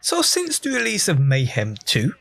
So since the release of Mayhem 2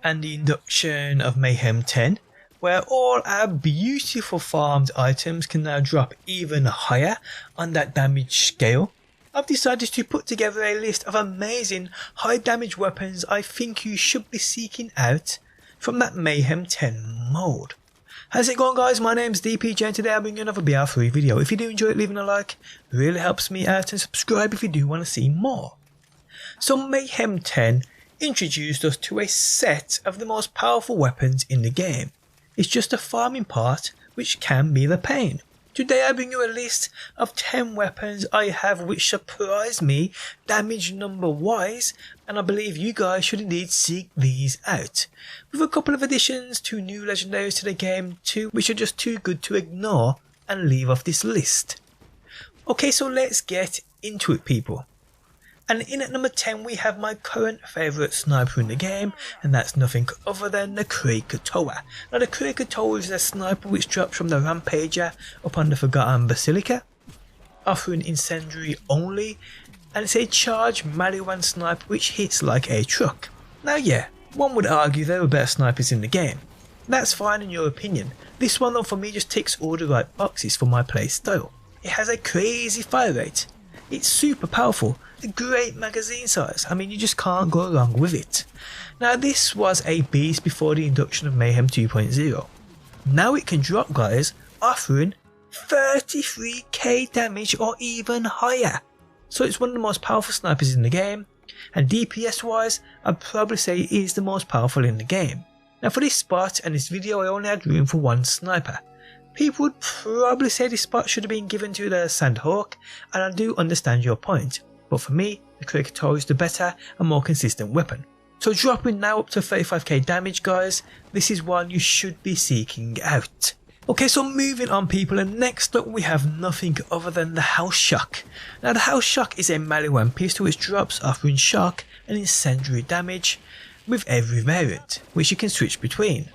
and the induction of Mayhem 10, where all our beautiful farmed items can now drop even higher on that damage scale, I've decided to put together a list of amazing high damage weapons I think you should be seeking out from that Mayhem 10 mode. How's it going, guys? My name's DPJ and today I'll bring you another BR3 video. If you do enjoy it, leaving a like really helps me out, and subscribe if you do want to see more. So Mayhem 10 introduced us to a set of the most powerful weapons in the game. It's just a farming part which can be the pain. Today I bring you a list of 10 weapons I have which surprise me damage number wise, and I believe you guys should indeed seek these out. With a couple of additions to new legendaries to the game too, which are just too good to ignore and leave off this list. Okay, so let's get into it, people. And in at number 10 we have my current favourite sniper in the game, and that's nothing other than the Krakatoa. Now the Krakatoa is a sniper which drops from the Rampager upon the Forgotten Basilica, offering incendiary only, and it's a charged Maliwan sniper which hits like a truck. Now yeah, one would argue there were better snipers in the game. That's fine in your opinion. This one though for me just ticks all the right boxes for my play style. It has a crazy fire rate. It's super powerful, a great magazine size, I mean you just can't go wrong with it. Now this was a beast before the induction of Mayhem 2.0. Now it can drop, guys, offering 33k damage or even higher. So it's one of the most powerful snipers in the game, and DPS wise I'd probably say it is the most powerful in the game. Now for this spot and this video I only had room for one sniper. People would probably say this spot should have been given to the Sandhawk, and I do understand your point, but for me the Krakatoa is the better and more consistent weapon. So dropping now up to 35k damage, guys, this is one you should be seeking out. Okay, so moving on, people, and next up we have nothing other than the House Shock. Now the House Shock is a Maliwan pistol which drops offering shock and incendiary damage with every variant, which you can switch between.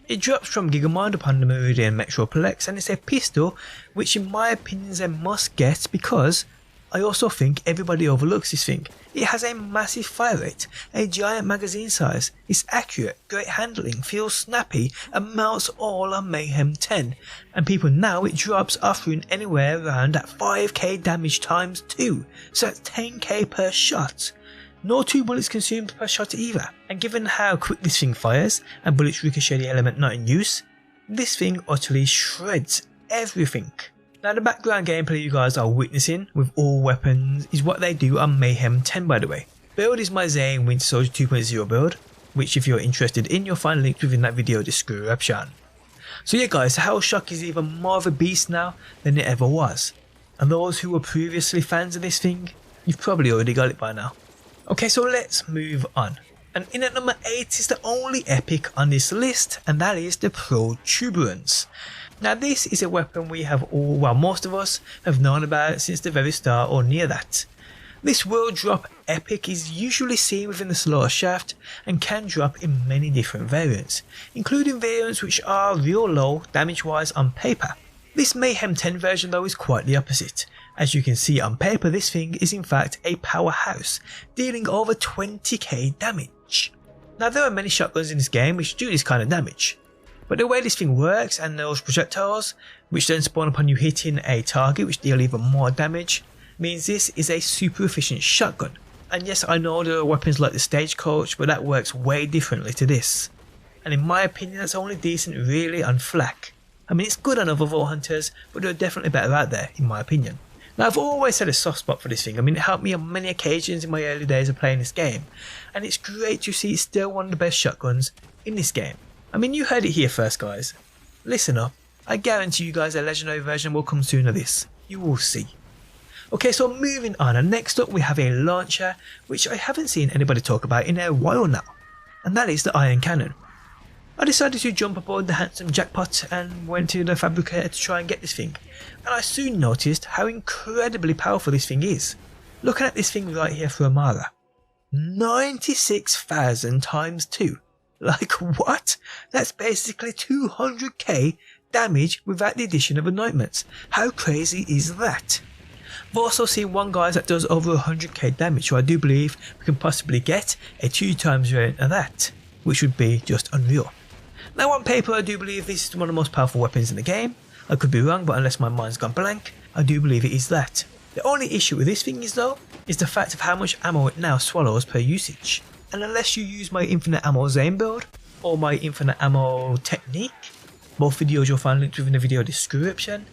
It drops from Gigamind upon the Meridian Metroplex, and it's a pistol which in my opinion is a must get because I also think everybody overlooks this thing. It has a massive fire rate, a giant magazine size, it's accurate, great handling, feels snappy, and melts all on Mayhem 10, and people now it drops offering anywhere around at 5k damage times 2, so that's 10k per shot. No 2 bullets consumed per shot either, and given how quick this thing fires and bullets ricochet the element not in use, this thing utterly shreds everything. Now the background gameplay you guys are witnessing with all weapons is what they do on Mayhem 10, by the way. Build is my Zane Winter Soldier 2.0 build, which if you're interested in you'll find linked within that video description. So yeah guys, the House Shock is even more of a beast now than it ever was, and those who were previously fans of this thing, you've probably already got it by now. Okay, so let's move on. And in at number 8 is the only epic on this list, and that is the Protuberance. Now this is a weapon we have all, well most of us have known about since the very start or near that. This world drop epic is usually seen within the Slaughter Shaft and can drop in many different variants, including variants which are real low damage wise on paper. This Mayhem 10 version though is quite the opposite. As you can see on paper, this thing is in fact a powerhouse, dealing over 20k damage. Now there are many shotguns in this game which do this kind of damage, but the way this thing works and those projectiles, which then spawn upon you hitting a target which deal even more damage, means this is a super efficient shotgun. And yes, I know there are weapons like the Stagecoach, but that works way differently to this. And in my opinion that's only decent really on flak. I mean it's good on other Vault Hunters, but there are definitely better out there in my opinion. Now I've always had a soft spot for this thing. I mean it helped me on many occasions in my early days of playing this game, and it's great to see it's still one of the best shotguns in this game. I mean you heard it here first, guys. Listen up, I guarantee you guys a legendary version will come soon of this. You will see. Okay, so moving on, and next up we have a launcher which I haven't seen anybody talk about in a while now, and that is the Iron Cannon. I decided to jump aboard the handsome jackpot and went to the fabricator to try and get this thing, and I soon noticed how incredibly powerful this thing is. Looking at this thing right here for Amara, 96,000 times 2. Like what? That's basically 200k damage without the addition of anointments. How crazy is that? I've also seen one guys that does over 100k damage, so I do believe we can possibly get a 2 times variant of that, which would be just unreal. Now on paper I do believe this is one of the most powerful weapons in the game. I could be wrong, but unless my mind's gone blank, I do believe it is that. The only issue with this thing is though, is the fact of how much ammo it now swallows per usage. And unless you use my infinite ammo Zane build, or my infinite ammo technique, both videos you'll find linked within the video description,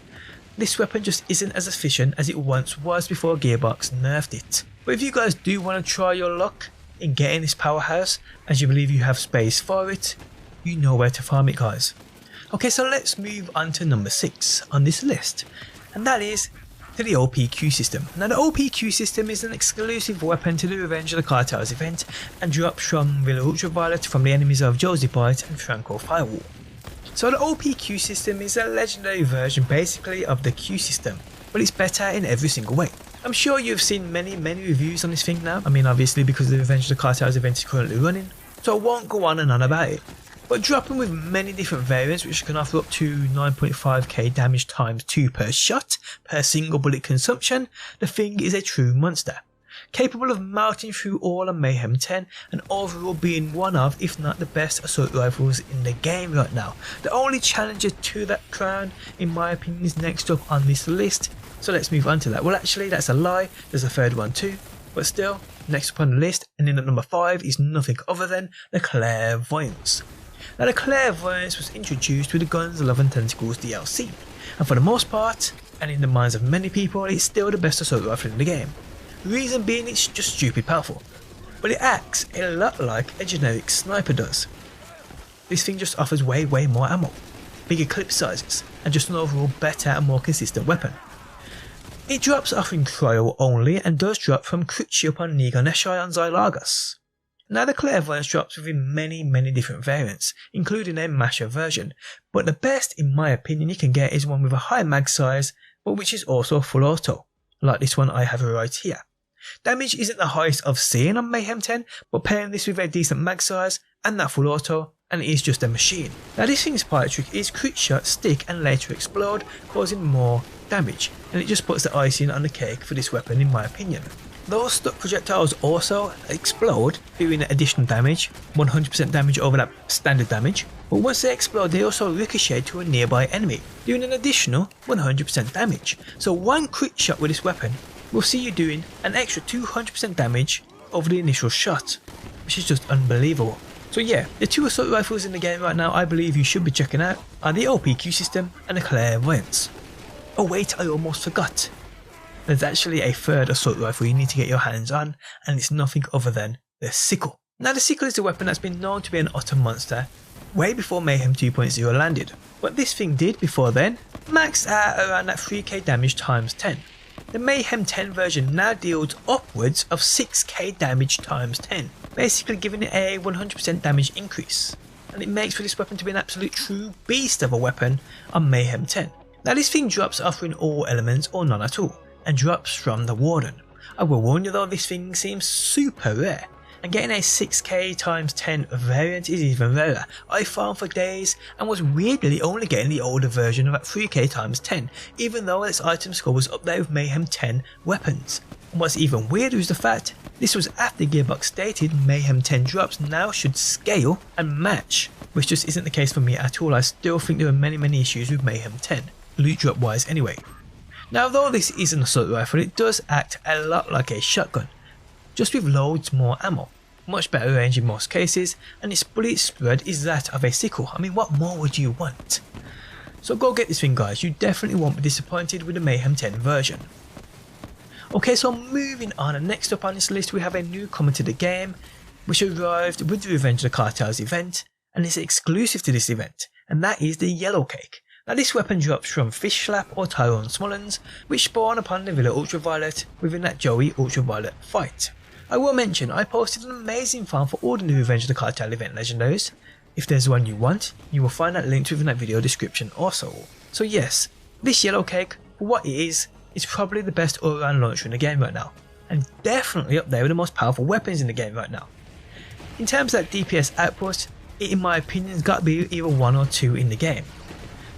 this weapon just isn't as efficient as it once was before Gearbox nerfed it. But if you guys do want to try your luck in getting this powerhouse, as you believe you have space for it, you know where to farm it guys. Okay, so let's move on to number 6 on this list, and that is to the OPQ system. Now the OPQ system is an exclusive weapon to the Revenge of the Cartels event and drops from Villa Ultraviolet from the enemies of Josie Bite and Franco Firewall. So the OPQ system is a legendary version basically of the Q system, but it's better in every single way. I'm sure you've seen many reviews on this thing now. I mean obviously because the Revenge of the Cartels event is currently running, so I won't go on and on about it. But dropping with many different variants which can offer up to 9.5k damage times 2 per shot per single bullet consumption, the thing is a true monster. Capable of melting through all of Mayhem 10 and overall being one of, if not the best assault rifles in the game right now. The only challenger to that crown in my opinion is next up on this list, so let's move on to that. Well actually that's a lie, there's a third one too, but still, next up on the list and in at number 5 is nothing other than the Clairvoyance. Now the Clairvoyance was introduced with the Guns, Love and Tentacles DLC, and for the most part, and in the minds of many people, it's still the best assault rifle in the game. Reason being it's just stupid powerful, but it acts a lot like a generic sniper does. This thing just offers way more ammo, bigger clip sizes, and just an overall better and more consistent weapon. It drops offering cryo only and does drop from crit shield upon Negon Eshai on Xylagos. Now the Clairvoyance drops within many different variants, including a masher version, but the best in my opinion you can get is one with a high mag size, but which is also full auto, like this one I have right here. Damage isn't the highest I've seen on Mayhem 10, but pairing this with a decent mag size and that full auto, and it is just a machine. Now this thing's pilot trick is crit shot, stick and later explode, causing more damage, and it just puts the icing on the cake for this weapon in my opinion. Those stuck projectiles also explode, doing additional damage, 100% damage over that standard damage, but once they explode they also ricochet to a nearby enemy, doing an additional 100% damage. So one crit shot with this weapon will see you doing an extra 200% damage over the initial shot, which is just unbelievable. So yeah, the 2 assault rifles in the game right now I believe you should be checking out are the OPQ system and the Clairvoyance. Oh wait, I almost forgot. There's actually a third assault rifle you need to get your hands on, and it's nothing other than the Sickle. Now the Sickle is a weapon that's been known to be an utter monster way before Mayhem 2.0 landed. What this thing did before then, maxed out around that 3k damage times 10. The Mayhem 10 version now deals upwards of 6k damage times 10, basically giving it a 100% damage increase, and it makes for this weapon to be an absolute true beast of a weapon on Mayhem 10. Now this thing drops offering all elements or none at all, and drops from the Warden. I will warn you though, this thing seems super rare, and getting a 6k times 10 variant is even rarer. I farmed for days and was weirdly only getting the older version of that 3k times 10, even though its item score was up there with Mayhem 10 weapons. And what's even weirder is the fact this was after Gearbox stated Mayhem 10 drops now should scale and match, which just isn't the case for me at all. I still think there are many issues with Mayhem 10, loot drop wise anyway. Now though this is an assault rifle, it does act a lot like a shotgun, just with loads more ammo, much better range in most cases, and its bullet spread is that of a sickle. I mean, what more would you want? So go get this thing guys, you definitely won't be disappointed with the Mayhem 10 version. Okay, so moving on, and next up on this list we have a newcomer to the game, which arrived with the Revenge of the Cartels event, and is exclusive to this event, and that is the Yellow Cake. Now this weapon drops from Fish Slap or Tyrone Smullins, which spawn upon the Villa Ultraviolet within that Joey Ultraviolet fight. I will mention I posted an amazing farm for all the new Revenge of the Cartel event legendaries. If there's one you want, you will find that linked within that video description also. So yes, this Yellow Cake, for what it is probably the best all-round launcher in the game right now, and definitely up there with the most powerful weapons in the game right now. In terms of that DPS output, it in my opinion has got to be either 1 or 2 in the game.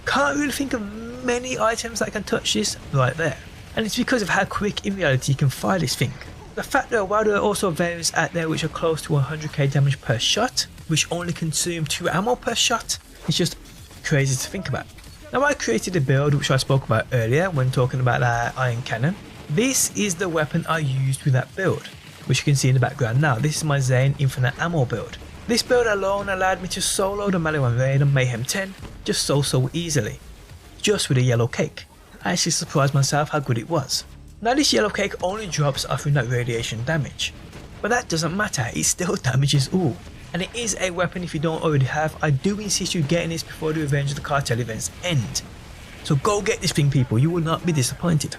Can't really think of many items that can touch this right there. and it's because of how quick in reality you can fire this thing. The fact that while there are also variants out there which are close to 100k damage per shot, which only consume 2 ammo per shot, it's just crazy to think about. Now I created a build which I spoke about earlier when talking about that iron cannon. This is the weapon I used with that build, which you can see in the background now. This is my Zane infinite ammo build. This build alone allowed me to solo the melee 1 raid on Mayhem 10 just so easily, just with a yellow cake. I actually surprised myself how good it was. Now this yellow cake only drops offering that radiation damage, but that doesn't matter, it still damages all. And it is a weapon if you don't already have. I do insist you getting this before the Revenge of the Cartel events end. So go get this thing people, you will not be disappointed.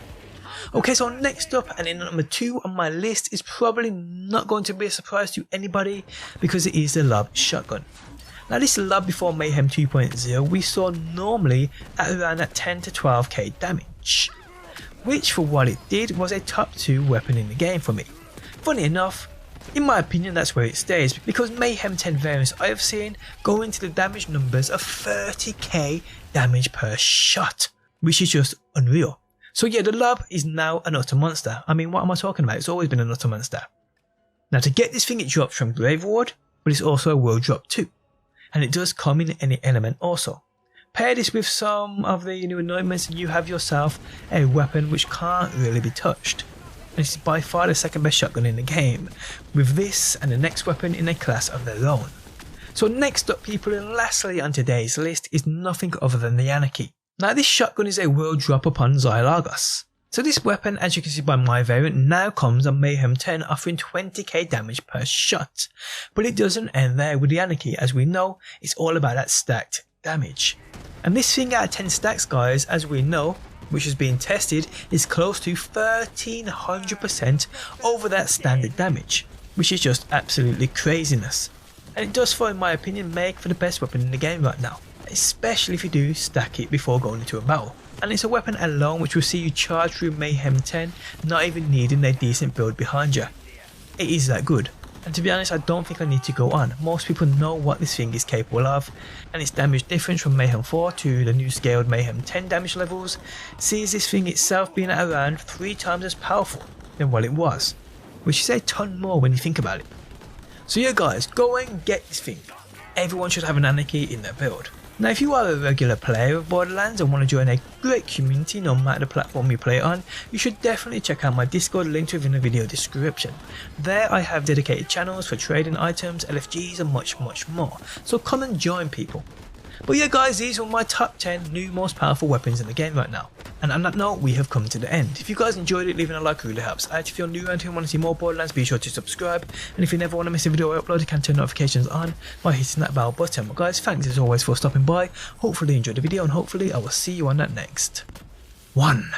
Okay, so next up and in number 2 on my list is probably not going to be a surprise to anybody because it is the lob shotgun. Now this lob before Mayhem 2.0 we saw normally at around that 10 to 12k damage, which for what it did was a top 2 weapon in the game for me. Funny enough, in my opinion that's where it stays because Mayhem 10 variants I have seen go into the damage numbers of 30k damage per shot, which is just unreal. So yeah, the lob is now an utter monster. I mean, what am I talking about? It's always been an utter monster. Now to get this thing it drops from Grave Ward, but it's also a world drop too. And it does come in any element also. Pair this with some of the new anointments and you have yourself a weapon which can't really be touched. And it's by far the second best shotgun in the game, with this and the next weapon in a class of their own. So next up people, and lastly on today's list is nothing other than the Anarchy. Now this shotgun is a world drop upon Xylargos. So this weapon, as you can see by my variant, now comes on Mayhem 10 offering 20k damage per shot. But it doesn't end there with the Anarchy, as we know it's all about that stacked damage. And this thing out of 10 stacks guys, as we know, which has been tested, is close to 1300% over that standard damage, which is just absolutely craziness. And it does, for in my opinion, make for the best weapon in the game right now, especially if you do stack it before going into a battle. And it's a weapon alone which will see you charge through Mayhem 10 not even needing a decent build behind you. It is that good. And to be honest, I don't think I need to go on. Most people know what this thing is capable of, and its damage difference from Mayhem 4 to the new scaled Mayhem 10 damage levels sees this thing itself being at around 3 times as powerful than what it was, which is a ton more when you think about it. So yeah guys, go and get this thing. Everyone should have an Anarchy in their build. Now if you are a regular player of Borderlands and want to join a great community no matter the platform you play it on, you should definitely check out my Discord linked within the video description. There I have dedicated channels for trading items, LFGs and much more, so come and join people. But yeah guys, these were my top 10 new most powerful weapons in the game right now. And on that note, we have come to the end. If you guys enjoyed it, leaving a like really helps out. If you're new and want to see more Borderlands, be sure to subscribe. And if you never want to miss a video I upload, you can turn notifications on by hitting that bell button. But guys, thanks as always for stopping by. Hopefully you enjoyed the video and hopefully I will see you on that next one.